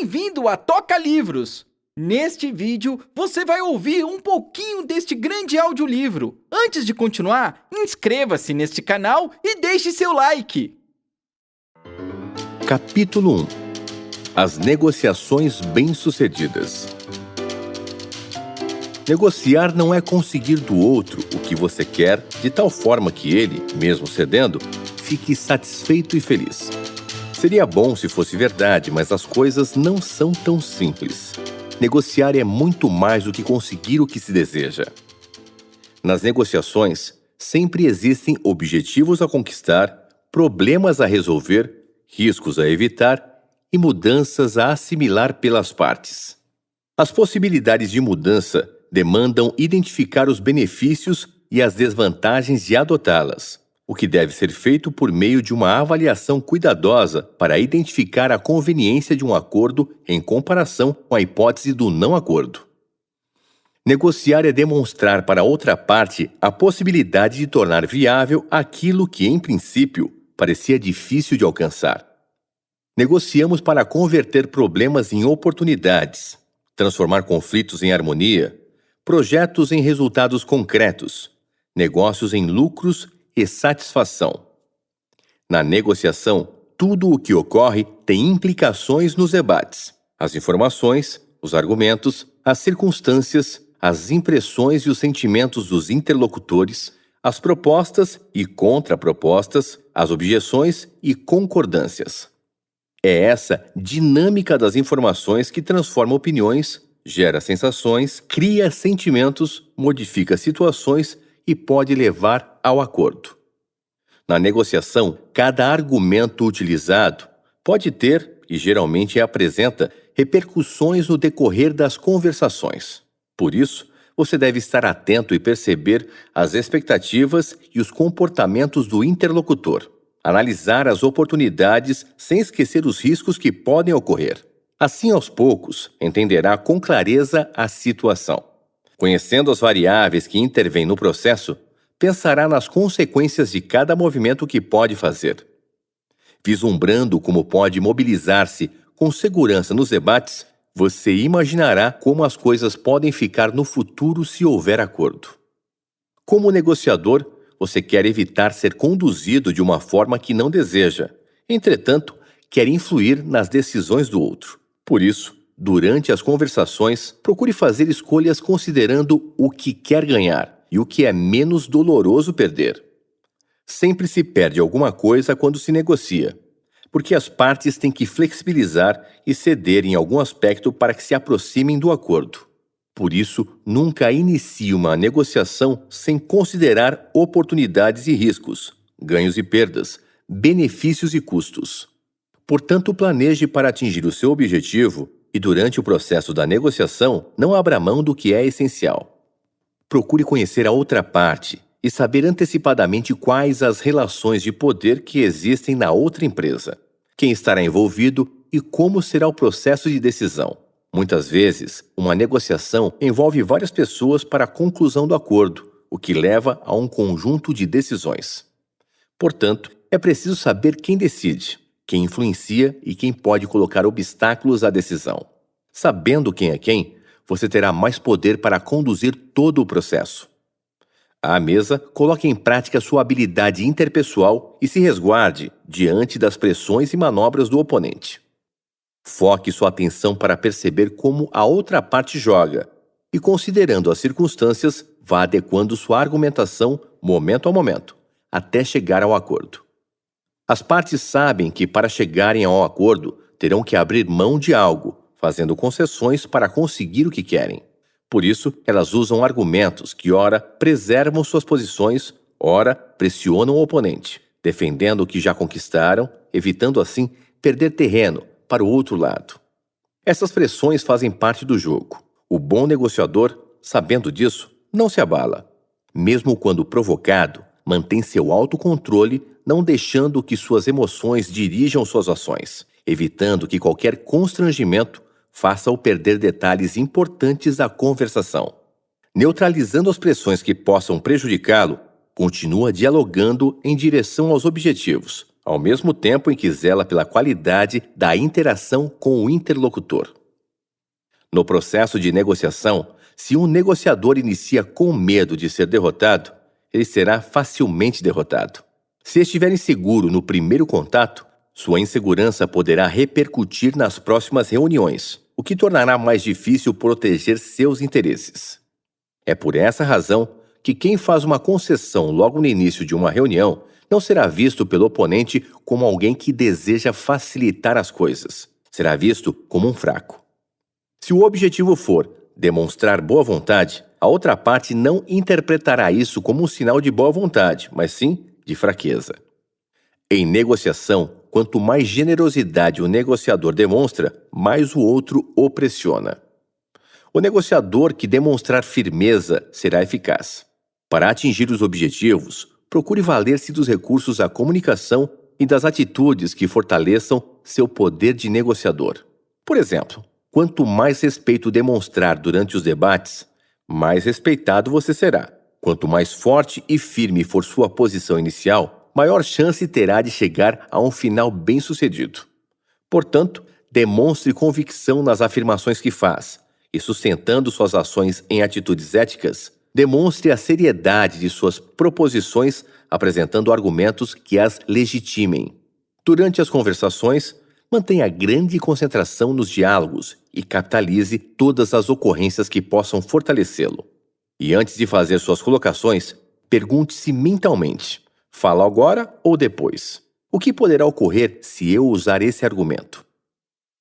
Bem-vindo a Toca Livros! Neste vídeo, você vai ouvir um pouquinho deste grande audiolivro. Antes de continuar, inscreva-se neste canal e deixe seu like. Capítulo 1. As negociações bem-sucedidas. Negociar não é conseguir do outro o que você quer, de tal forma que ele, mesmo cedendo, fique satisfeito e feliz. Seria bom se fosse verdade, mas as coisas não são tão simples. Negociar é muito mais do que conseguir o que se deseja. Nas negociações, sempre existem objetivos a conquistar, problemas a resolver, riscos a evitar e mudanças a assimilar pelas partes. As possibilidades de mudança demandam identificar os benefícios e as desvantagens de adotá-las, o que deve ser feito por meio de uma avaliação cuidadosa para identificar a conveniência de um acordo em comparação com a hipótese do não acordo. Negociar é demonstrar para a outra parte a possibilidade de tornar viável aquilo que, em princípio, parecia difícil de alcançar. Negociamos para converter problemas em oportunidades, transformar conflitos em harmonia, projetos em resultados concretos, negócios em lucros e satisfação. Na negociação, tudo o que ocorre tem implicações nos debates. As informações, os argumentos, as circunstâncias, as impressões e os sentimentos dos interlocutores, as propostas e contrapropostas, as objeções e concordâncias. É essa dinâmica das informações que transforma opiniões, gera sensações, cria sentimentos, modifica situações e pode levar ao acordo. Na negociação, cada argumento utilizado pode ter, e geralmente apresenta, repercussões no decorrer das conversações. Por isso, você deve estar atento e perceber as expectativas e os comportamentos do interlocutor. Analisar as oportunidades sem esquecer os riscos que podem ocorrer. Assim, aos poucos, entenderá com clareza a situação. Conhecendo as variáveis que intervêm no processo, pensará nas consequências de cada movimento que pode fazer. Vislumbrando como pode mobilizar-se com segurança nos debates, você imaginará como as coisas podem ficar no futuro se houver acordo. Como negociador, você quer evitar ser conduzido de uma forma que não deseja, entretanto, quer influir nas decisões do outro. Por isso, durante as conversações, procure fazer escolhas considerando o que quer ganhar e o que é menos doloroso perder. Sempre se perde alguma coisa quando se negocia, porque as partes têm que flexibilizar e ceder em algum aspecto para que se aproximem do acordo. Por isso, nunca inicie uma negociação sem considerar oportunidades e riscos, ganhos e perdas, benefícios e custos. Portanto, planeje para atingir o seu objetivo e, durante o processo da negociação, não abra mão do que é essencial. Procure conhecer a outra parte e saber antecipadamente quais as relações de poder que existem na outra empresa, quem estará envolvido e como será o processo de decisão. Muitas vezes, uma negociação envolve várias pessoas para a conclusão do acordo, o que leva a um conjunto de decisões. Portanto, é preciso saber quem decide, quem influencia e quem pode colocar obstáculos à decisão. Sabendo quem é quem, você terá mais poder para conduzir todo o processo. À mesa, coloque em prática sua habilidade interpessoal e se resguarde diante das pressões e manobras do oponente. Foque sua atenção para perceber como a outra parte joga e, considerando as circunstâncias, vá adequando sua argumentação momento a momento, até chegar ao acordo. As partes sabem que, para chegarem ao acordo, terão que abrir mão de algo, fazendo concessões para conseguir o que querem. Por isso, elas usam argumentos que, ora, preservam suas posições, ora, pressionam o oponente, defendendo o que já conquistaram, evitando, assim, perder terreno para o outro lado. Essas pressões fazem parte do jogo. O bom negociador, sabendo disso, não se abala. Mesmo quando provocado, mantém seu autocontrole, não deixando que suas emoções dirijam suas ações, evitando que qualquer constrangimento faça-o perder detalhes importantes da conversação. Neutralizando as pressões que possam prejudicá-lo, continua dialogando em direção aos objetivos, ao mesmo tempo em que zela pela qualidade da interação com o interlocutor. No processo de negociação, se um negociador inicia com medo de ser derrotado, ele será facilmente derrotado. Se estiver inseguro no primeiro contato, sua insegurança poderá repercutir nas próximas reuniões, o que tornará mais difícil proteger seus interesses. É por essa razão que quem faz uma concessão logo no início de uma reunião não será visto pelo oponente como alguém que deseja facilitar as coisas. Será visto como um fraco. Se o objetivo for demonstrar boa vontade, a outra parte não interpretará isso como um sinal de boa vontade, mas sim de fraqueza. Em negociação, quanto mais generosidade o negociador demonstra, mais o outro o pressiona. O negociador que demonstrar firmeza será eficaz. Para atingir os objetivos, procure valer-se dos recursos da comunicação e das atitudes que fortaleçam seu poder de negociador. Por exemplo, quanto mais respeito demonstrar durante os debates, mais respeitado você será. Quanto mais forte e firme for sua posição inicial, maior chance terá de chegar a um final bem-sucedido. Portanto, demonstre convicção nas afirmações que faz e, sustentando suas ações em atitudes éticas, demonstre a seriedade de suas proposições, apresentando argumentos que as legitimem. Durante as conversações, mantenha grande concentração nos diálogos e capitalize todas as ocorrências que possam fortalecê-lo. E antes de fazer suas colocações, pergunte-se mentalmente: falo agora ou depois? O que poderá ocorrer se eu usar esse argumento?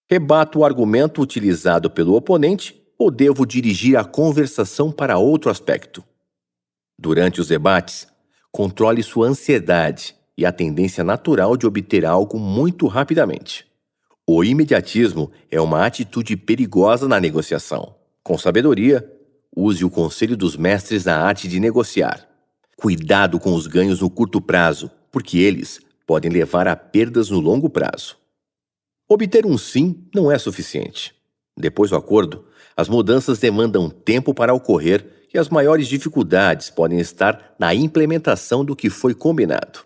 Rebato o argumento utilizado pelo oponente ou devo dirigir a conversação para outro aspecto? Durante os debates, controle sua ansiedade e a tendência natural de obter algo muito rapidamente. O imediatismo é uma atitude perigosa na negociação. Com sabedoria, use o conselho dos mestres na arte de negociar. Cuidado com os ganhos no curto prazo, porque eles podem levar a perdas no longo prazo. Obter um sim não é suficiente. Depois do acordo, as mudanças demandam tempo para ocorrer e as maiores dificuldades podem estar na implementação do que foi combinado.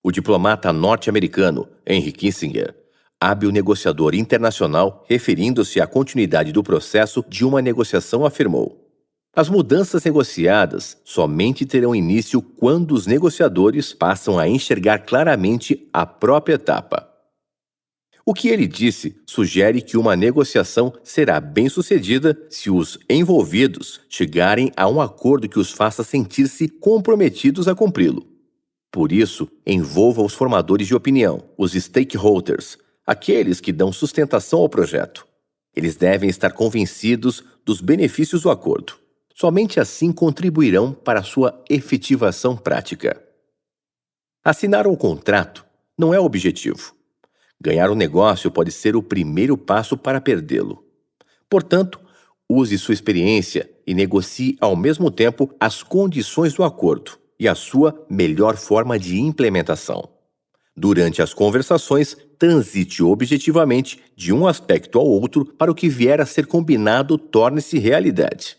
O diplomata norte-americano Henry Kissinger, hábil negociador internacional, referindo-se à continuidade do processo de uma negociação, afirmou: as mudanças negociadas somente terão início quando os negociadores passam a enxergar claramente a própria etapa. O que ele disse sugere que uma negociação será bem-sucedida se os envolvidos chegarem a um acordo que os faça sentir-se comprometidos a cumpri-lo. Por isso, envolva os formadores de opinião, os stakeholders, aqueles que dão sustentação ao projeto. Eles devem estar convencidos dos benefícios do acordo. Somente assim contribuirão para a sua efetivação prática. Assinar um contrato não é o objetivo. Ganhar um negócio pode ser o primeiro passo para perdê-lo. Portanto, use sua experiência e negocie ao mesmo tempo as condições do acordo e a sua melhor forma de implementação. Durante as conversações, transite objetivamente de um aspecto ao outro para o que vier a ser combinado torne-se realidade.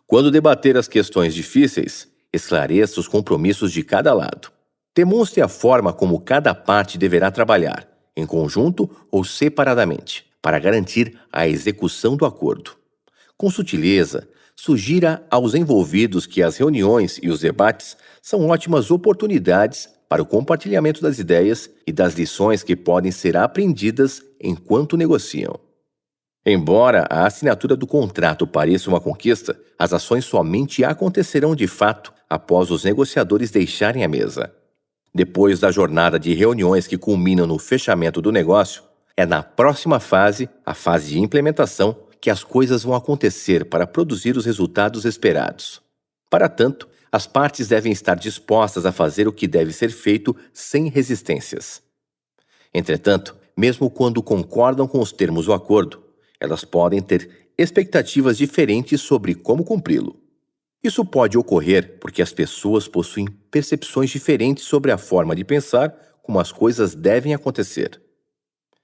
Quando debater as questões difíceis, esclareça os compromissos de cada lado. Demonstre a forma como cada parte deverá trabalhar, em conjunto ou separadamente, para garantir a execução do acordo. Com sutileza, sugira aos envolvidos que as reuniões e os debates são ótimas oportunidades para o compartilhamento das ideias e das lições que podem ser aprendidas enquanto negociam. Embora a assinatura do contrato pareça uma conquista, as ações somente acontecerão de fato após os negociadores deixarem a mesa. Depois da jornada de reuniões que culminam no fechamento do negócio, é na próxima fase, a fase de implementação, que as coisas vão acontecer para produzir os resultados esperados. Para tanto, as partes devem estar dispostas a fazer o que deve ser feito sem resistências. Entretanto, mesmo quando concordam com os termos do acordo, elas podem ter expectativas diferentes sobre como cumpri-lo. Isso pode ocorrer porque as pessoas possuem percepções diferentes sobre a forma de pensar como as coisas devem acontecer.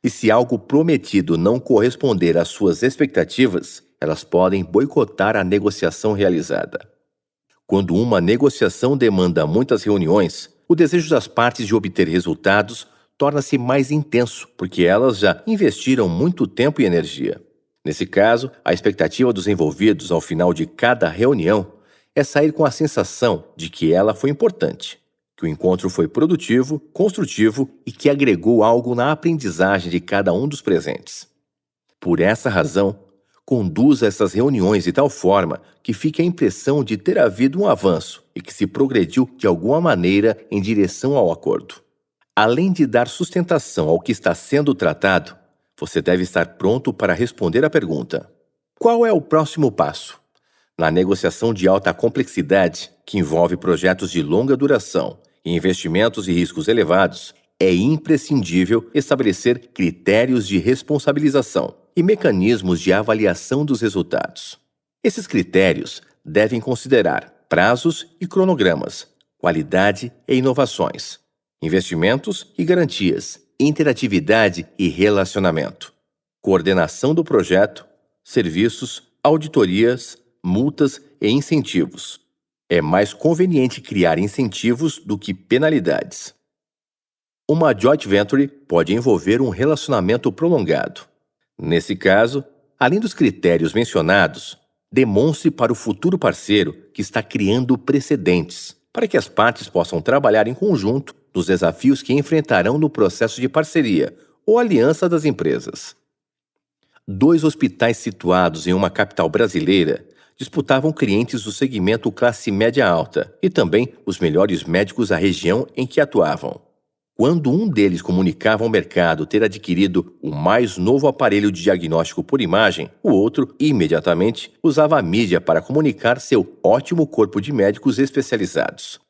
E se algo prometido não corresponder às suas expectativas, elas podem boicotar a negociação realizada. Quando uma negociação demanda muitas reuniões, O desejo das partes de obter resultados torna-se mais intenso, porque elas já investiram muito tempo e energia. Nesse caso, a expectativa dos envolvidos ao final de cada reunião é sair com a sensação de que ela foi importante, que o encontro foi produtivo, construtivo e que agregou algo na aprendizagem de cada um dos presentes. Por essa razão, conduza essas reuniões de tal forma que fique a impressão de ter havido um avanço e que se progrediu de alguma maneira em direção ao acordo. Além de dar sustentação ao que está sendo tratado, você deve estar pronto para responder à pergunta: qual é o próximo passo? Na negociação de alta complexidade, que envolve projetos de longa duração e investimentos e riscos elevados, é imprescindível estabelecer critérios de responsabilização e mecanismos de avaliação dos resultados. Esses critérios devem considerar prazos e cronogramas, qualidade e inovações, investimentos e garantias, interatividade e relacionamento, coordenação do projeto, serviços, auditorias, multas e incentivos. É mais conveniente criar incentivos do que penalidades. Uma joint venture pode envolver um relacionamento prolongado. Nesse caso, além dos critérios mencionados, demonstre para o futuro parceiro que está criando precedentes para que as partes possam trabalhar em conjunto nos desafios que enfrentarão no processo de parceria ou aliança das empresas. 2 hospitais situados em uma capital brasileira disputavam clientes do segmento classe média alta e também os melhores médicos da região em que atuavam. Quando um deles comunicava ao mercado ter adquirido o mais novo aparelho de diagnóstico por imagem, o outro, imediatamente, usava a mídia para comunicar seu ótimo corpo de médicos especializados.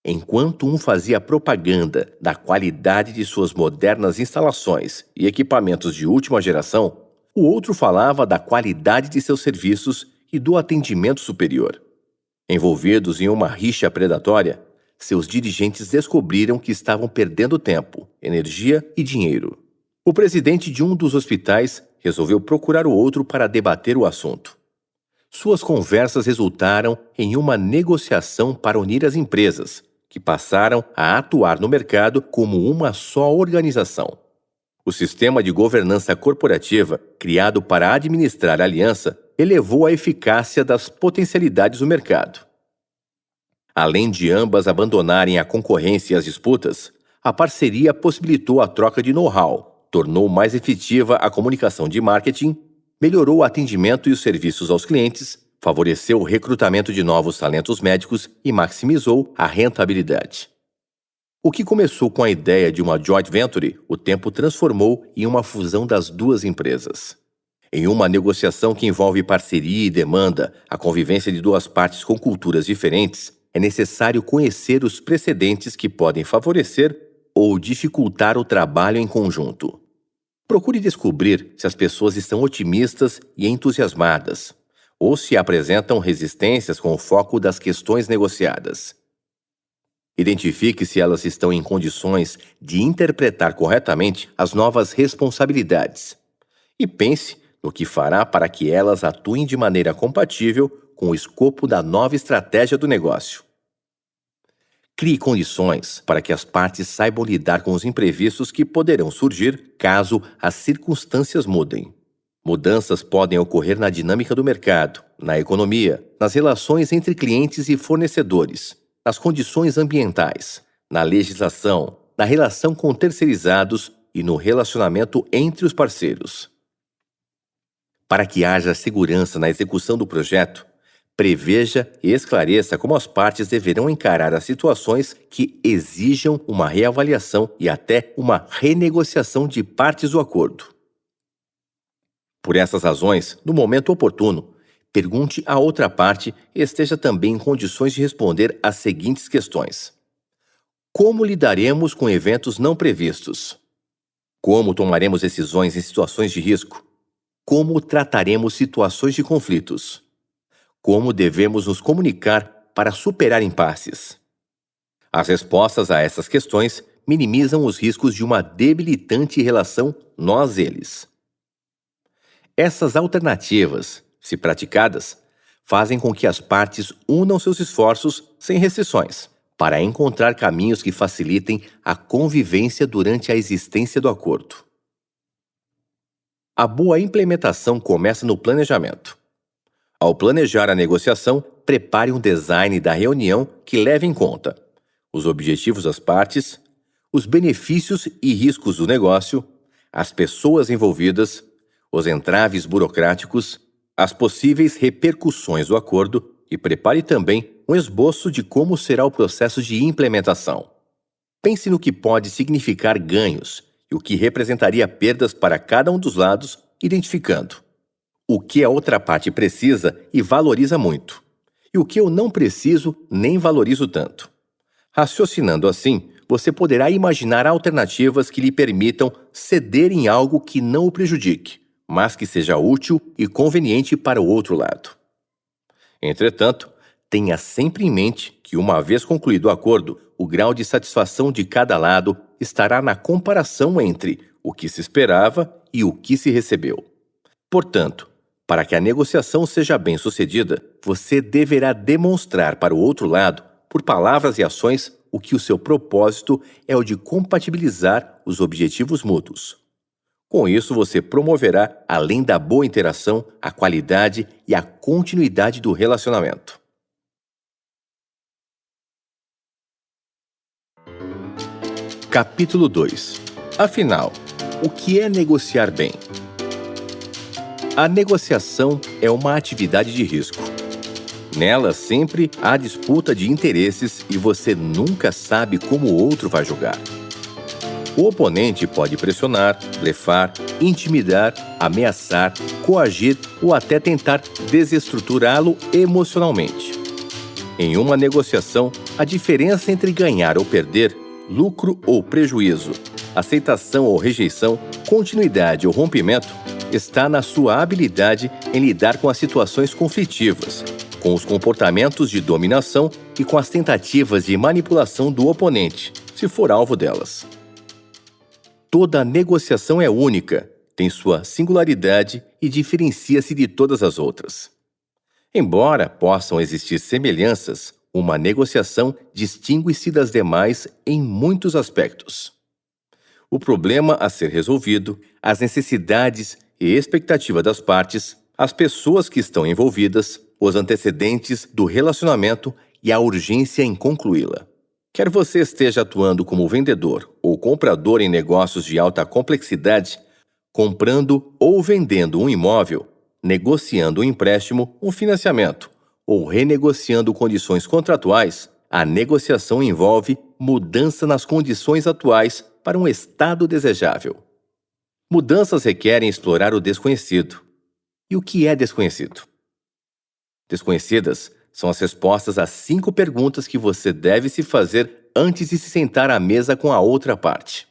Enquanto um fazia propaganda da qualidade de suas modernas instalações e equipamentos de última geração, o outro falava da qualidade de seus serviços e do atendimento superior. Envolvidos em uma rixa predatória, seus dirigentes descobriram que estavam perdendo tempo, energia e dinheiro. O presidente de um dos hospitais resolveu procurar o outro para debater o assunto. Suas conversas resultaram em uma negociação para unir as empresas, que passaram a atuar no mercado como uma só organização. O sistema de governança corporativa, criado para administrar a aliança, elevou a eficácia das potencialidades do mercado. Além de ambas abandonarem a concorrência e as disputas, a parceria possibilitou a troca de know-how, tornou mais efetiva a comunicação de marketing, melhorou o atendimento e os serviços aos clientes, favoreceu o recrutamento de novos talentos médicos e maximizou a rentabilidade. O que começou com a ideia de uma joint venture, o tempo transformou em uma fusão das 2 empresas. Em uma negociação que envolve parceria e demanda, a convivência de 2 partes com culturas diferentes, é necessário conhecer os precedentes que podem favorecer ou dificultar o trabalho em conjunto. Procure descobrir se as pessoas estão otimistas e entusiasmadas, ou se apresentam resistências com o foco das questões negociadas. Identifique se elas estão em condições de interpretar corretamente as novas responsabilidades e pense no que fará para que elas atuem de maneira compatível com o escopo da nova estratégia do negócio. Crie condições para que as partes saibam lidar com os imprevistos que poderão surgir caso as circunstâncias mudem. Mudanças podem ocorrer na dinâmica do mercado, na economia, nas relações entre clientes e fornecedores, nas condições ambientais, na legislação, na relação com terceirizados e no relacionamento entre os parceiros. Para que haja segurança na execução do projeto, preveja e esclareça como as partes deverão encarar as situações que exijam uma reavaliação e até uma renegociação de partes do acordo. Por essas razões, no momento oportuno, pergunte à outra parte e esteja também em condições de responder às seguintes questões: como lidaremos com eventos não previstos? Como tomaremos decisões em situações de risco? Como trataremos situações de conflitos? Como devemos nos comunicar para superar impasses? As respostas a essas questões minimizam os riscos de uma debilitante relação nós-eles. Essas alternativas, se praticadas, fazem com que as partes unam seus esforços sem restrições, para encontrar caminhos que facilitem a convivência durante a existência do acordo. A boa implementação começa no planejamento. Ao planejar a negociação, prepare um design da reunião que leve em conta os objetivos das partes, os benefícios e riscos do negócio, as pessoas envolvidas, os entraves burocráticos, as possíveis repercussões do acordo e prepare também um esboço de como será o processo de implementação. Pense no que pode significar ganhos e o que representaria perdas para cada um dos lados, identificando o que a outra parte precisa e valoriza muito, e o que eu não preciso nem valorizo tanto. Raciocinando assim, você poderá imaginar alternativas que lhe permitam ceder em algo que não o prejudique, mas que seja útil e conveniente para o outro lado. Entretanto, tenha sempre em mente que, uma vez concluído o acordo, o grau de satisfação de cada lado estará na comparação entre o que se esperava e o que se recebeu. Portanto, para que a negociação seja bem-sucedida, você deverá demonstrar para o outro lado, por palavras e ações, o que o seu propósito é o de compatibilizar os objetivos mútuos. Com isso, você promoverá, além da boa interação, a qualidade e a continuidade do relacionamento. Capítulo 2. Afinal, o que é negociar bem? A negociação é uma atividade de risco. Nela sempre há disputa de interesses e você nunca sabe como o outro vai jogar. O oponente pode pressionar, blefar, intimidar, ameaçar, coagir ou até tentar desestruturá-lo emocionalmente. Em uma negociação, a diferença entre ganhar ou perder, lucro ou prejuízo, aceitação ou rejeição, continuidade ou rompimento, está na sua habilidade em lidar com as situações conflitivas, com os comportamentos de dominação e com as tentativas de manipulação do oponente, se for alvo delas. Toda negociação é única, tem sua singularidade e diferencia-se de todas as outras. Embora possam existir semelhanças, uma negociação distingue-se das demais em muitos aspectos. O problema a ser resolvido, as necessidades e expectativa das partes, as pessoas que estão envolvidas, os antecedentes do relacionamento e a urgência em concluí-la. Quer você esteja atuando como vendedor ou comprador em negócios de alta complexidade, comprando ou vendendo um imóvel, negociando um empréstimo, um financiamento ou renegociando condições contratuais, a negociação envolve mudança nas condições atuais para um estado desejável. Mudanças requerem explorar o desconhecido. E o que é desconhecido? Desconhecidas são as respostas às 5 perguntas que você deve se fazer antes de se sentar à mesa com a outra parte.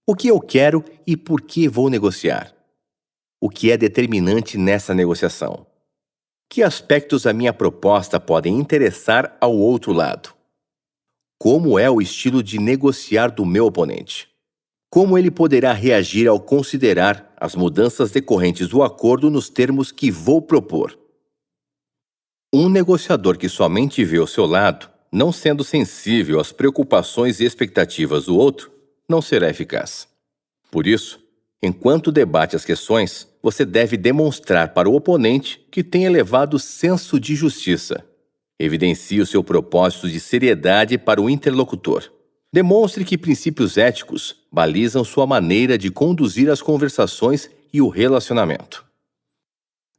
O que eu quero e por que vou negociar? O que é determinante nessa negociação? Que aspectos da minha proposta podem interessar ao outro lado? Como é o estilo de negociar do meu oponente? Como ele poderá reagir ao considerar as mudanças decorrentes do acordo nos termos que vou propor? Um negociador que somente vê o seu lado, não sendo sensível às preocupações e expectativas do outro, não será eficaz. Por isso, enquanto debate as questões, você deve demonstrar para o oponente que tem elevado senso de justiça. Evidencie o seu propósito de seriedade para o interlocutor. Demonstre que princípios éticos balizam sua maneira de conduzir as conversações e o relacionamento.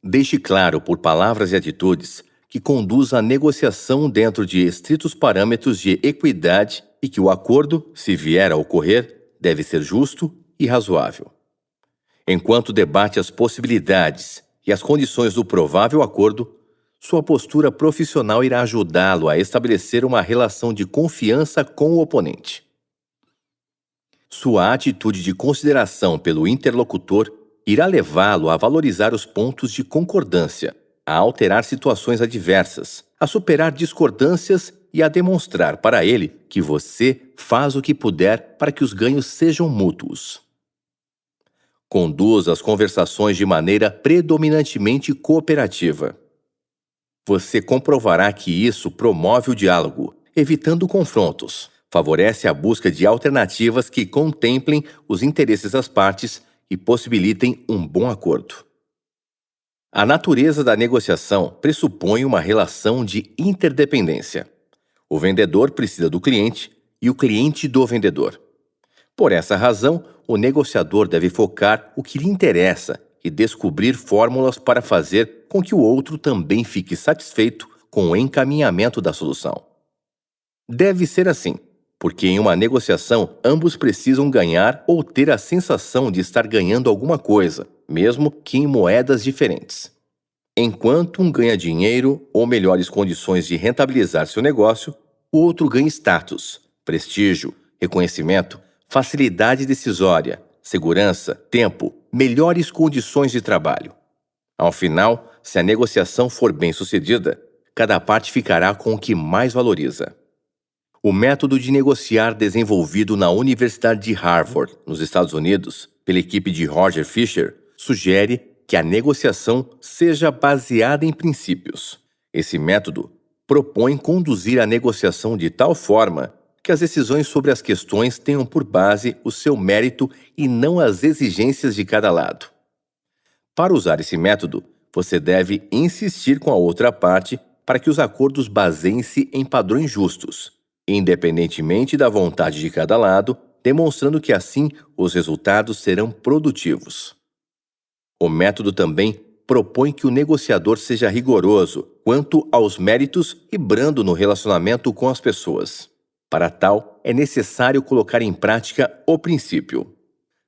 Deixe claro, por palavras e atitudes, que conduza a negociação dentro de estritos parâmetros de equidade e que o acordo, se vier a ocorrer, deve ser justo e razoável. Enquanto debate as possibilidades e as condições do provável acordo, sua postura profissional irá ajudá-lo a estabelecer uma relação de confiança com o oponente. Sua atitude de consideração pelo interlocutor irá levá-lo a valorizar os pontos de concordância, a alterar situações adversas, a superar discordâncias e a demonstrar para ele que você faz o que puder para que os ganhos sejam mútuos. Conduza as conversações de maneira predominantemente cooperativa. Você comprovará que isso promove o diálogo evitando confrontos. Favorece a busca de alternativas que contemplem os interesses das partes e possibilitem um bom acordo. A natureza da negociação pressupõe uma relação de interdependência. O vendedor precisa do cliente e o cliente do vendedor. Por essa razão, o negociador deve focar o que lhe interessa e descobrir fórmulas para fazer com que o outro também fique satisfeito com o encaminhamento da solução. Deve ser assim, porque em uma negociação ambos precisam ganhar ou ter a sensação de estar ganhando alguma coisa, mesmo que em moedas diferentes. Enquanto um ganha dinheiro ou melhores condições de rentabilizar seu negócio, o outro ganha status, prestígio, reconhecimento, facilidade decisória, segurança, tempo, melhores condições de trabalho. Ao final, se a negociação for bem-sucedida, cada parte ficará com o que mais valoriza. O método de negociar desenvolvido na Universidade de Harvard, nos Estados Unidos, pela equipe de Roger Fisher, sugere que a negociação seja baseada em princípios. Esse método propõe conduzir a negociação de tal forma que as decisões sobre as questões tenham por base o seu mérito e não as exigências de cada lado. Para usar esse método, você deve insistir com a outra parte para que os acordos baseiem-se em padrões justos, independentemente da vontade de cada lado, demonstrando que assim os resultados serão produtivos. O método também propõe que o negociador seja rigoroso quanto aos méritos e brando no relacionamento com as pessoas. Para tal, é necessário colocar em prática o princípio: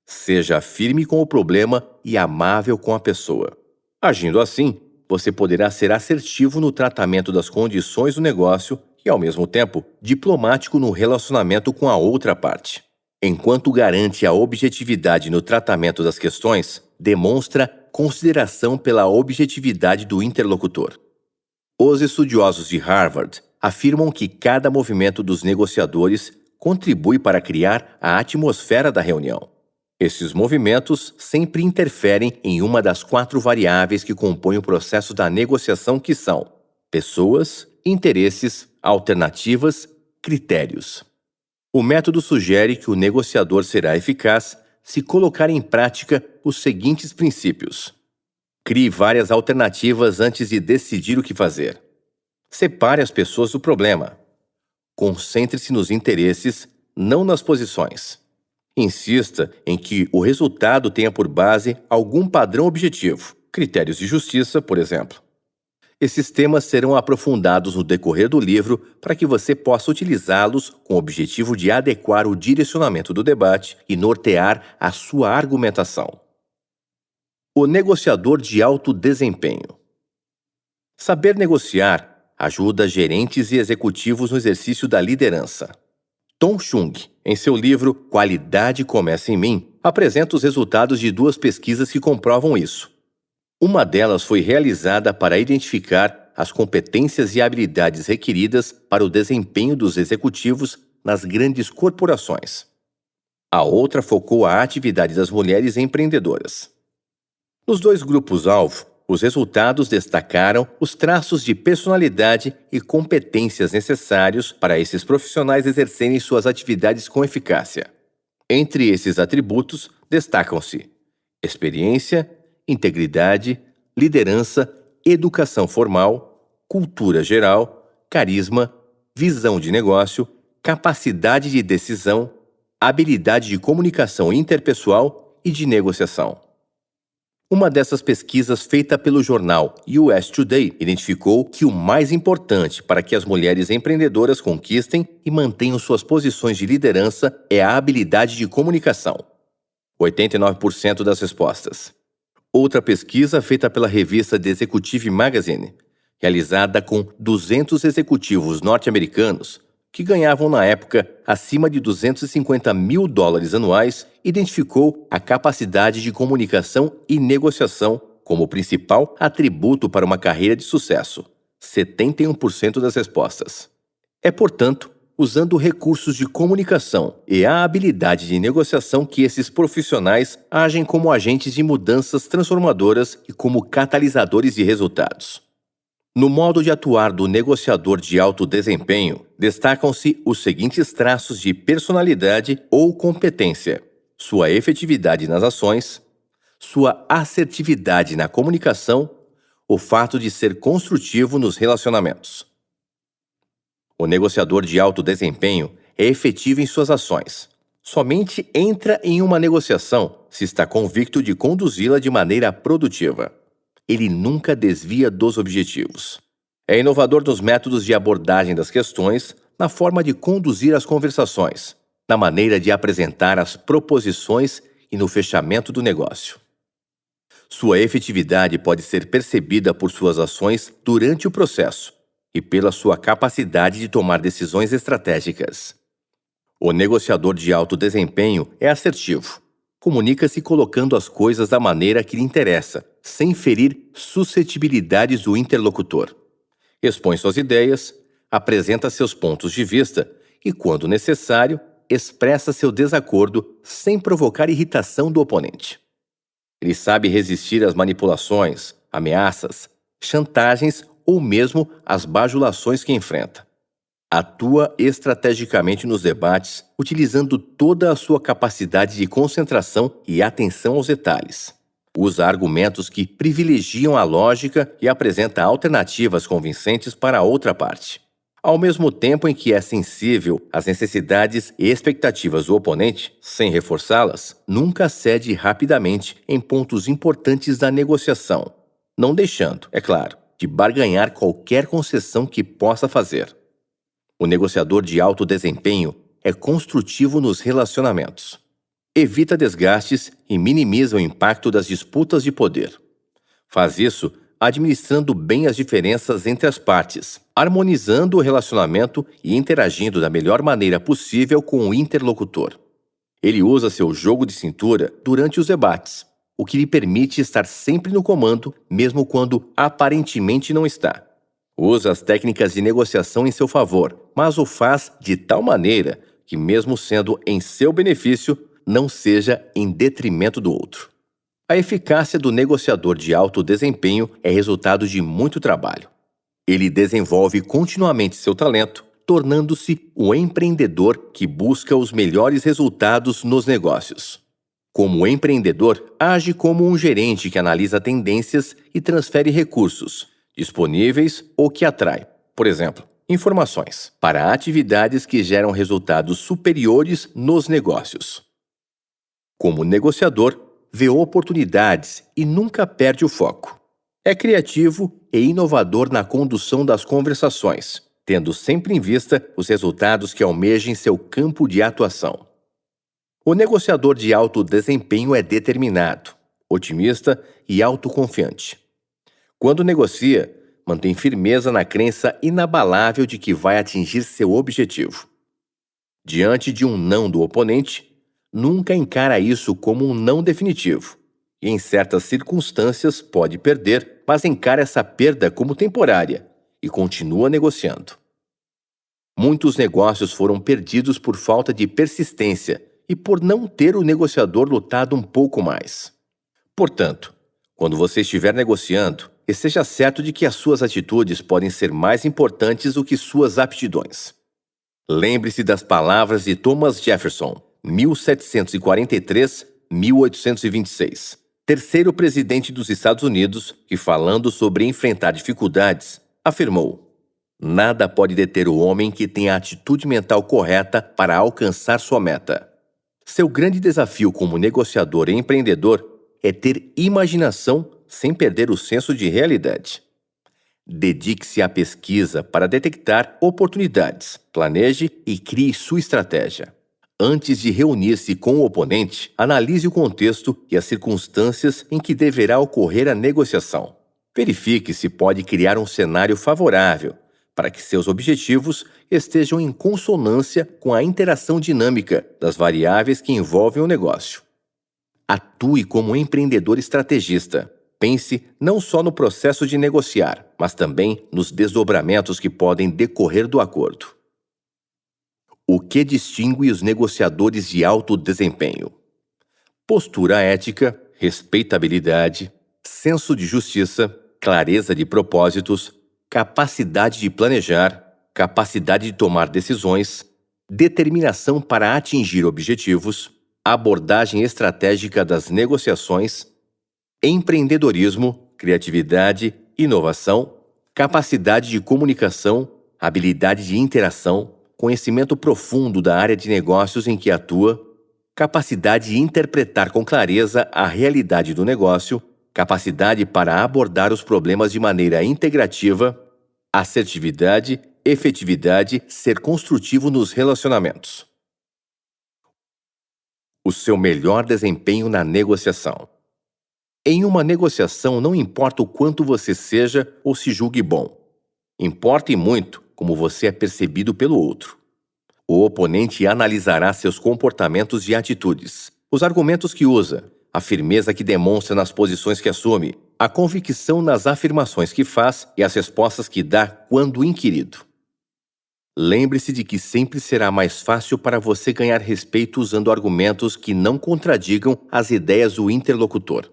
seja firme com o problema e amável com a pessoa. Agindo assim, você poderá ser assertivo no tratamento das condições do negócio e, ao mesmo tempo, diplomático no relacionamento com a outra parte. Enquanto garante a objetividade no tratamento das questões, demonstra consideração pela objetividade do interlocutor. Os estudiosos de Harvard afirmam que cada movimento dos negociadores contribui para criar a atmosfera da reunião. Esses movimentos sempre interferem em uma das 4 variáveis que compõem o processo da negociação, que são pessoas, interesses, alternativas, critérios. O método sugere que o negociador será eficaz se colocar em prática os seguintes princípios. Crie várias alternativas antes de decidir o que fazer. Separe as pessoas do problema. Concentre-se nos interesses, não nas posições. Insista em que o resultado tenha por base algum padrão objetivo, critérios de justiça, por exemplo. Esses temas serão aprofundados no decorrer do livro para que você possa utilizá-los com o objetivo de adequar o direcionamento do debate e nortear a sua argumentação. O negociador de alto desempenho. Saber negociar ajuda gerentes e executivos no exercício da liderança. Tom Chung, em seu livro Qualidade Começa em Mim, apresenta os resultados de 2 pesquisas que comprovam isso. Uma delas foi realizada para identificar as competências e habilidades requeridas para o desempenho dos executivos nas grandes corporações. A outra focou a atividade das mulheres empreendedoras. Nos 2 grupos-alvo, os resultados destacaram os traços de personalidade e competências necessários para esses profissionais exercerem suas atividades com eficácia. Entre esses atributos, destacam-se experiência, integridade, liderança, educação formal, cultura geral, carisma, visão de negócio, capacidade de decisão, habilidade de comunicação interpessoal e de negociação. Uma dessas pesquisas, feita pelo jornal US Today, identificou que o mais importante para que as mulheres empreendedoras conquistem e mantenham suas posições de liderança é a habilidade de comunicação. 89% das respostas. Outra pesquisa, feita pela revista The Executive Magazine, realizada com 200 executivos norte-americanos, que ganhavam na época acima de $250 mil anuais, identificou a capacidade de comunicação e negociação como o principal atributo para uma carreira de sucesso, 71% das respostas. É, portanto, usando recursos de comunicação e a habilidade de negociação que esses profissionais agem como agentes de mudanças transformadoras e como catalisadores de resultados. No modo de atuar do negociador de alto desempenho, destacam-se os seguintes traços de personalidade ou competência: sua efetividade nas ações, sua assertividade na comunicação, o fato de ser construtivo nos relacionamentos. O negociador de alto desempenho é efetivo em suas ações. Somente entra em uma negociação se está convicto de conduzi-la de maneira produtiva. Ele nunca desvia dos objetivos. É inovador nos métodos de abordagem das questões, na forma de conduzir as conversações, na maneira de apresentar as proposições e no fechamento do negócio. Sua efetividade pode ser percebida por suas ações durante o processo e pela sua capacidade de tomar decisões estratégicas. O negociador de alto desempenho é assertivo. Comunica-se colocando as coisas da maneira que lhe interessa, sem ferir suscetibilidades do interlocutor. Expõe suas ideias, apresenta seus pontos de vista e, quando necessário, expressa seu desacordo sem provocar irritação do oponente. Ele sabe resistir às manipulações, ameaças, chantagens ou mesmo às bajulações que enfrenta. Atua estrategicamente nos debates, utilizando toda a sua capacidade de concentração e atenção aos detalhes. Usa argumentos que privilegiam a lógica e apresenta alternativas convincentes para a outra parte. Ao mesmo tempo em que é sensível às necessidades e expectativas do oponente, sem reforçá-las, nunca cede rapidamente em pontos importantes da negociação, não deixando, é claro, de barganhar qualquer concessão que possa fazer. O negociador de alto desempenho é construtivo nos relacionamentos. Evita desgastes e minimiza o impacto das disputas de poder. Faz isso administrando bem as diferenças entre as partes, harmonizando o relacionamento e interagindo da melhor maneira possível com o interlocutor. Ele usa seu jogo de cintura durante os debates, o que lhe permite estar sempre no comando, mesmo quando aparentemente não está. Usa as técnicas de negociação em seu favor, mas o faz de tal maneira que, mesmo sendo em seu benefício, não seja em detrimento do outro. A eficácia do negociador de alto desempenho é resultado de muito trabalho. Ele desenvolve continuamente seu talento, tornando-se o empreendedor que busca os melhores resultados nos negócios. Como empreendedor, age como um gerente que analisa tendências e transfere recursos disponíveis ou que atrai, por exemplo, informações para atividades que geram resultados superiores nos negócios. Como negociador, vê oportunidades e nunca perde o foco. É criativo e inovador na condução das conversações, tendo sempre em vista os resultados que almeja em seu campo de atuação. O negociador de alto desempenho é determinado, otimista e autoconfiante. Quando negocia, mantém firmeza na crença inabalável de que vai atingir seu objetivo. Diante de um não do oponente, nunca encara isso como um não definitivo, e em certas circunstâncias pode perder, mas encara essa perda como temporária e continua negociando. Muitos negócios foram perdidos por falta de persistência e por não ter o negociador lutado um pouco mais. Portanto, quando você estiver negociando, esteja certo de que as suas atitudes podem ser mais importantes do que suas aptidões. Lembre-se das palavras de Thomas Jefferson, 1743-1826, terceiro presidente dos Estados Unidos, que, falando sobre enfrentar dificuldades, afirmou: "Nada pode deter o homem que tem a atitude mental correta para alcançar sua meta." Seu grande desafio como negociador e empreendedor é ter imaginação sem perder o senso de realidade. Dedique-se à pesquisa para detectar oportunidades, planeje e crie sua estratégia. Antes de reunir-se com o oponente, analise o contexto e as circunstâncias em que deverá ocorrer a negociação. Verifique se pode criar um cenário favorável para que seus objetivos estejam em consonância com a interação dinâmica das variáveis que envolvem o negócio. Atue como empreendedor estrategista. Pense não só no processo de negociar, mas também nos desdobramentos que podem decorrer do acordo. O que distingue os negociadores de alto desempenho? Postura ética, respeitabilidade, senso de justiça, clareza de propósitos, capacidade de planejar, capacidade de tomar decisões, determinação para atingir objetivos, abordagem estratégica das negociações, empreendedorismo, criatividade, inovação, capacidade de comunicação, habilidade de interação, conhecimento profundo da área de negócios em que atua, capacidade de interpretar com clareza a realidade do negócio, capacidade para abordar os problemas de maneira integrativa, assertividade, efetividade, ser construtivo nos relacionamentos. O seu melhor desempenho na negociação. Em uma negociação, não importa o quanto você seja ou se julgue bom. Importa e muito como você é percebido pelo outro. O oponente analisará seus comportamentos e atitudes, os argumentos que usa, a firmeza que demonstra nas posições que assume, a convicção nas afirmações que faz e as respostas que dá quando inquirido. Lembre-se de que sempre será mais fácil para você ganhar respeito usando argumentos que não contradigam as ideias do interlocutor.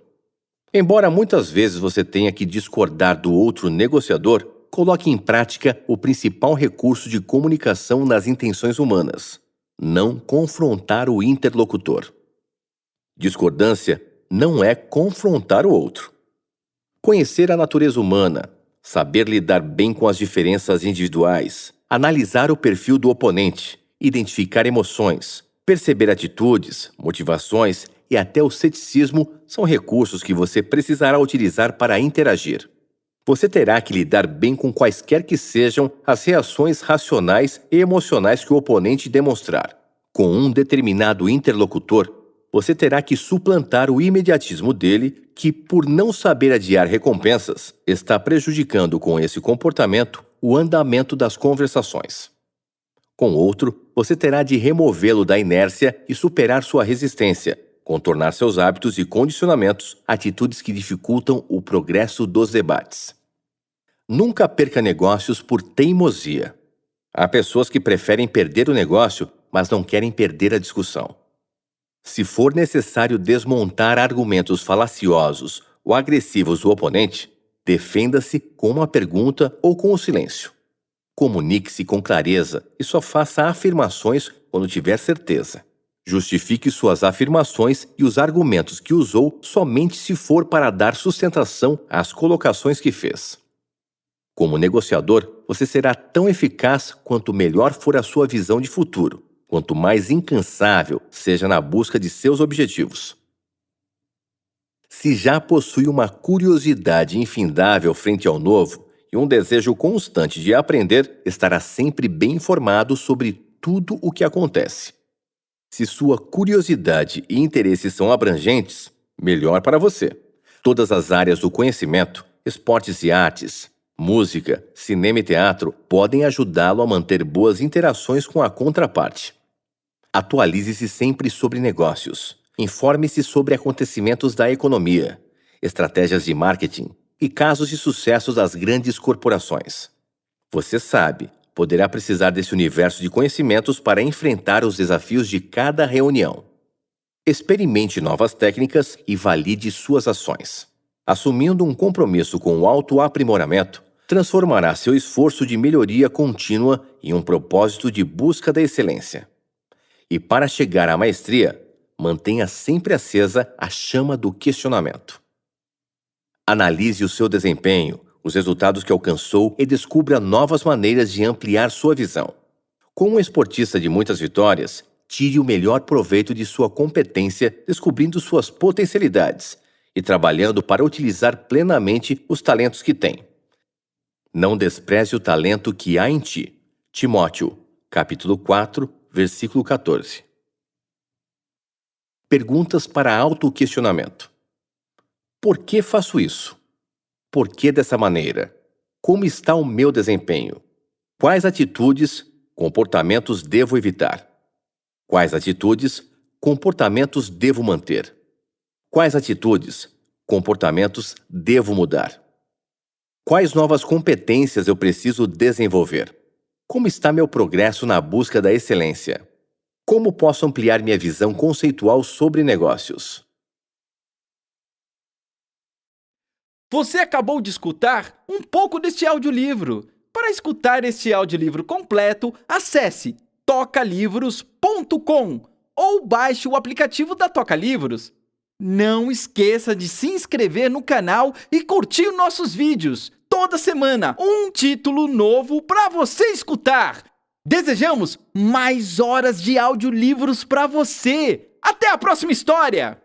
Embora muitas vezes você tenha que discordar do outro negociador, coloque em prática o principal recurso de comunicação nas intenções humanas: não confrontar o interlocutor. Discordância não é confrontar o outro. Conhecer a natureza humana, saber lidar bem com as diferenças individuais, analisar o perfil do oponente, identificar emoções, perceber atitudes, motivações e até o ceticismo são recursos que você precisará utilizar para interagir. Você terá que lidar bem com quaisquer que sejam as reações racionais e emocionais que o oponente demonstrar. Com um determinado interlocutor, você terá que suplantar o imediatismo dele, que, por não saber adiar recompensas, está prejudicando com esse comportamento o andamento das conversações. Com outro, você terá de removê-lo da inércia e superar sua resistência, contornar seus hábitos e condicionamentos, atitudes que dificultam o progresso dos debates. Nunca perca negócios por teimosia. Há pessoas que preferem perder o negócio, mas não querem perder a discussão. Se for necessário desmontar argumentos falaciosos ou agressivos do oponente, defenda-se com uma pergunta ou com o silêncio. Comunique-se com clareza e só faça afirmações quando tiver certeza. Justifique suas afirmações e os argumentos que usou somente se for para dar sustentação às colocações que fez. Como negociador, você será tão eficaz quanto melhor for a sua visão de futuro, quanto mais incansável seja na busca de seus objetivos. Se já possui uma curiosidade infindável frente ao novo e um desejo constante de aprender, estará sempre bem informado sobre tudo o que acontece. Se sua curiosidade e interesse são abrangentes, melhor para você. Todas as áreas do conhecimento, esportes e artes, música, cinema e teatro podem ajudá-lo a manter boas interações com a contraparte. Atualize-se sempre sobre negócios. Informe-se sobre acontecimentos da economia, estratégias de marketing e casos de sucesso das grandes corporações. Você sabe, poderá precisar desse universo de conhecimentos para enfrentar os desafios de cada reunião. Experimente novas técnicas e valide suas ações. Assumindo um compromisso com o autoaprimoramento, transformará seu esforço de melhoria contínua em um propósito de busca da excelência. E para chegar à maestria, mantenha sempre acesa a chama do questionamento. Analise o seu desempenho, os resultados que alcançou e descubra novas maneiras de ampliar sua visão. Como um esportista de muitas vitórias, tire o melhor proveito de sua competência, descobrindo suas potencialidades e trabalhando para utilizar plenamente os talentos que tem. Não despreze o talento que há em ti. Timóteo, capítulo 4, versículo 14. Perguntas para autoquestionamento. Por que faço isso? Por que dessa maneira? Como está o meu desempenho? Quais atitudes, comportamentos devo evitar? Quais atitudes, comportamentos devo manter? Quais atitudes, comportamentos devo mudar? Quais novas competências eu preciso desenvolver? Como está meu progresso na busca da excelência? Como posso ampliar minha visão conceitual sobre negócios? Você acabou de escutar um pouco deste audiolivro. Para escutar este audiolivro completo, acesse tocalivros.com ou baixe o aplicativo da Toca Livros. Não esqueça de se inscrever no canal e curtir nossos vídeos. Toda semana, um título novo para você escutar. Desejamos mais horas de audiolivros para você. Até a próxima história!